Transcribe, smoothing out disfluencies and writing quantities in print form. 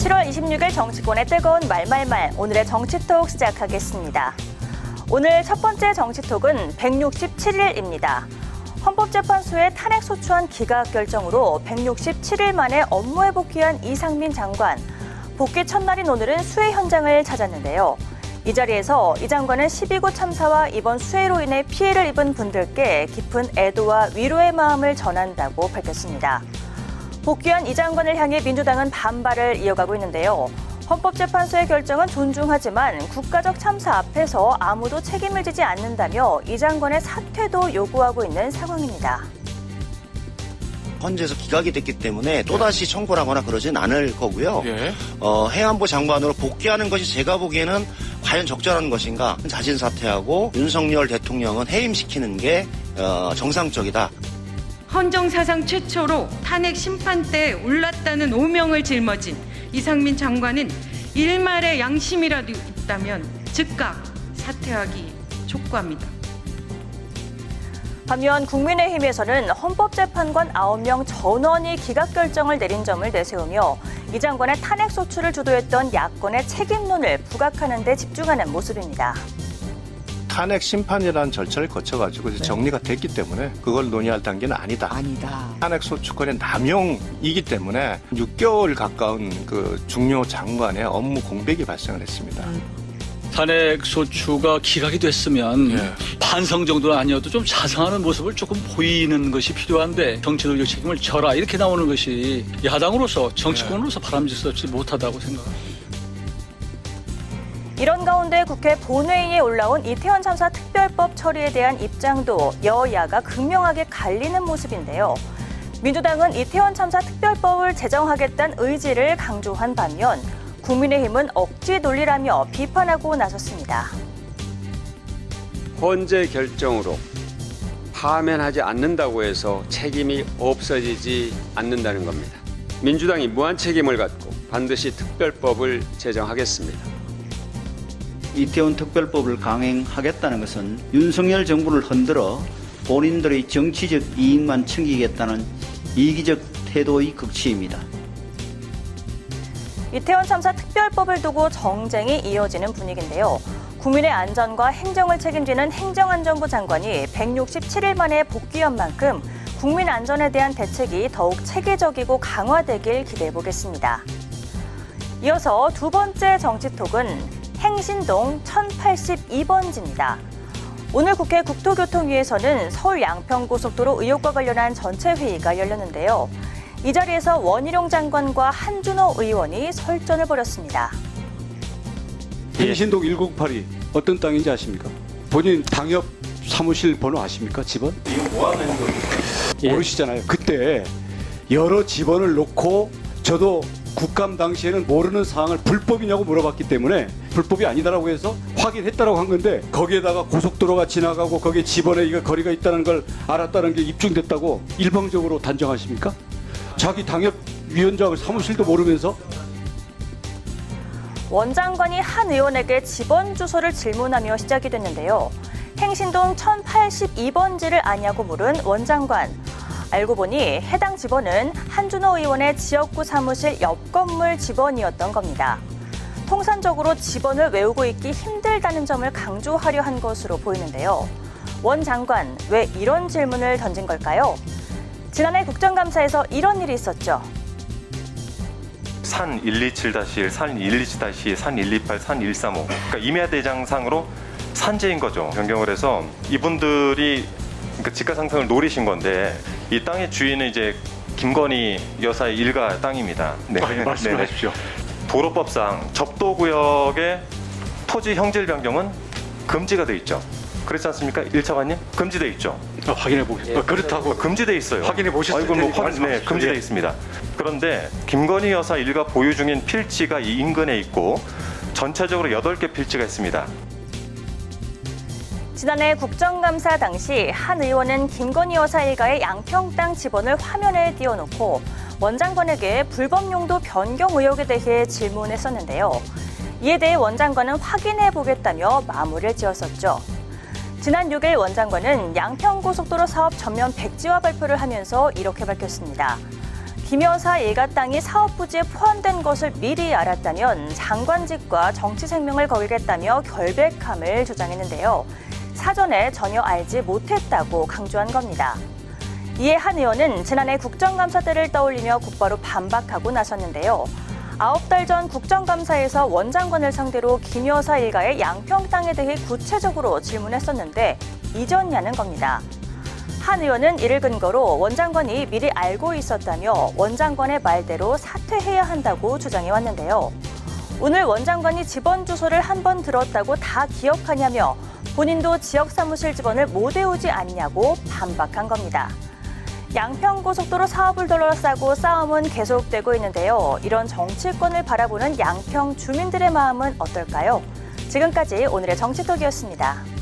7월 26일 정치권의 뜨거운 말말말, 오늘의 정치톡 시작하겠습니다. 오늘 첫 번째 정치톡은 167일입니다. 헌법재판소의 탄핵소추안 기각 결정으로 167일 만에 업무에 복귀한 이상민 장관. 복귀 첫날인 오늘은 수해 현장을 찾았는데요. 이 자리에서 이 장관은 12구 참사와 이번 수해로 인해 피해를 입은 분들께 깊은 애도와 위로의 마음을 전한다고 밝혔습니다. 복귀한 이 장관을 향해 민주당은 반발을 이어가고 있는데요. 헌법재판소의 결정은 존중하지만 국가적 참사 앞에서 아무도 책임을 지지 않는다며 이 장관의 사퇴도 요구하고 있는 상황입니다. 헌재에서 기각이 됐기 때문에 또다시 청구를 하거나 그러진 않을 거고요. 예. 해안부 장관으로 복귀하는 것이 제가 보기에는 과연 적절한 것인가. 자진 사퇴하고 윤석열 대통령은 해임시키는 게 정상적이다. 헌정사상 최초로 탄핵 심판대에 올랐다는 오명을 짊어진 이상민 장관은 일말의 양심이라도 있다면 즉각 사퇴하기 촉구합니다. 반면 국민의힘에서는 헌법재판관 9명 전원이 기각 결정을 내린 점을 내세우며 이 장관의 탄핵 소추를 주도했던 야권의 책임론을 부각하는 데 집중하는 모습입니다. 탄핵 심판이라는 절차를 거쳐가지고 이제 정리가 됐기 때문에 그걸 논의할 단계는 아니다. 탄핵 소추권의 남용이기 때문에 6개월 가까운 그 중요 장관의 업무 공백이 발생을 했습니다. 탄핵 소추가 기각이 됐으면 반성 정도는 아니어도 좀 자성하는 모습을 조금 보이는 것이 필요한데 정치 논리적 책임을 져라 이렇게 나오는 것이 야당으로서 정치권으로서 바람직스럽지 못하다고 생각합니다. 이런 가운데 국회 본회의에 올라온 이태원 참사 특별법 처리에 대한 입장도 여야가 극명하게 갈리는 모습인데요. 민주당은 이태원 참사 특별법을 제정하겠다는 의지를 강조한 반면 국민의힘은 억지 논리라며 비판하고 나섰습니다. 헌재 결정으로 파면하지 않는다고 해서 책임이 없어지지 않는다는 겁니다. 민주당이 무한 책임을 갖고 반드시 특별법을 제정하겠습니다. 이태원 특별법을 강행하겠다는 것은 윤석열 정부를 흔들어 본인들의 정치적 이익만 챙기겠다는 이기적 태도의 극치입니다. 이태원 참사 특별법을 두고 정쟁이 이어지는 분위기인데요. 국민의 안전과 행정을 책임지는 행정안전부 장관이 167일 만에 복귀한 만큼 국민 안전에 대한 대책이 더욱 체계적이고 강화되길 기대해보겠습니다. 이어서 두 번째 정치톡은 행신동 1082번지입니다. 오늘 국회 국토교통위에서는 서울 양평고속도로 의혹과 관련한 전체 회의가 열렸는데요. 이 자리에서 원희룡 장관과 한준호 의원이 설전을 벌였습니다. 행신동 1082 어떤 땅인지 아십니까? 본인 당협 사무실 번호 아십니까? 집원? 이거 뭐 하는 겁니까? 모르시잖아요. 그때 여러 집원을 놓고 저도 국감 당시에는 모르는 사항을 불법이냐고 물어봤기 때문에 불법이 아니다라고 해서 확인했다라고 한 건데 거기에다가 고속도로가 지나가고 거기에 집원에 이거 거리가 있다는 걸 알았다는 게 입증됐다고 일방적으로 단정하십니까? 자기 당협위원장 사무실도 모르면서 원 장관이 한 의원에게 집원 주소를 질문하며 시작이 됐는데요. 행신동 1082번지를 아냐고 물은 원 장관. 알고 보니 해당 집원은 한준호 의원의 지역구 사무실 옆 건물 집원이었던 겁니다. 통상적으로 집원을 외우고 있기 힘들다는 점을 강조하려 한 것으로 보이는데요. 원 장관, 왜 이런 질문을 던진 걸까요? 지난해 국정감사에서 이런 일이 있었죠. 산 127-1, 산 127-2, 산 128, 산 135. 그러니까 임야대장상으로 산재인 거죠. 변경을 해서 이분들이 그러니까 지가 상승을 노리신 건데 이 땅의 주인은 이제 김건희 여사의 일가 땅입니다. 네. 말씀하십시오. 도로법상 접도구역의 토지 형질 변경은 금지가 돼 있죠. 그렇지 않습니까? 1차관님? 금지돼 있죠. 확인해 보겠습니다. 그렇다고 금지돼 있어요. 확인해 보셨을 텐데. 텐데 네, 금지돼 있습니다. 그런데 김건희 여사 일가 보유 중인 필지가 이 인근에 있고 전체적으로 8개 필지가 있습니다. 지난해 국정감사 당시 한 의원은 김건희 여사 일가의 양평 땅 집원을 화면에 띄워놓고 원 장관에게 불법 용도 변경 의혹에 대해 질문했었는데요. 이에 대해 원 장관은 확인해 보겠다며 마무리를 지었었죠. 지난 6일 원 장관은 양평고속도로 사업 전면 백지화 발표를 하면서 이렇게 밝혔습니다. 김 여사 일가 땅이 사업 부지에 포함된 것을 미리 알았다면 장관직과 정치 생명을 걸겠다며 결백함을 주장했는데요. 사전에 전혀 알지 못했다고 강조한 겁니다. 이에 한 의원은 지난해 국정감사 때를 떠올리며 곧바로 반박하고 나섰는데요. 9달 전 국정감사에서 원 장관을 상대로 김 여사 일가의 양평 땅에 대해 구체적으로 질문했었는데 잊었냐는 겁니다. 한 의원은 이를 근거로 원 장관이 미리 알고 있었다며 원 장관의 말대로 사퇴해야 한다고 주장해왔는데요. 오늘 원 장관이 집원 주소를 한 번 들었다고 다 기억하냐며 본인도 지역 사무실 직원을 못 외우지 않냐고 반박한 겁니다. 양평고속도로 사업을 둘러싸고 싸움은 계속되고 있는데요. 이런 정치권을 바라보는 양평 주민들의 마음은 어떨까요? 지금까지 오늘의 정치톡이었습니다.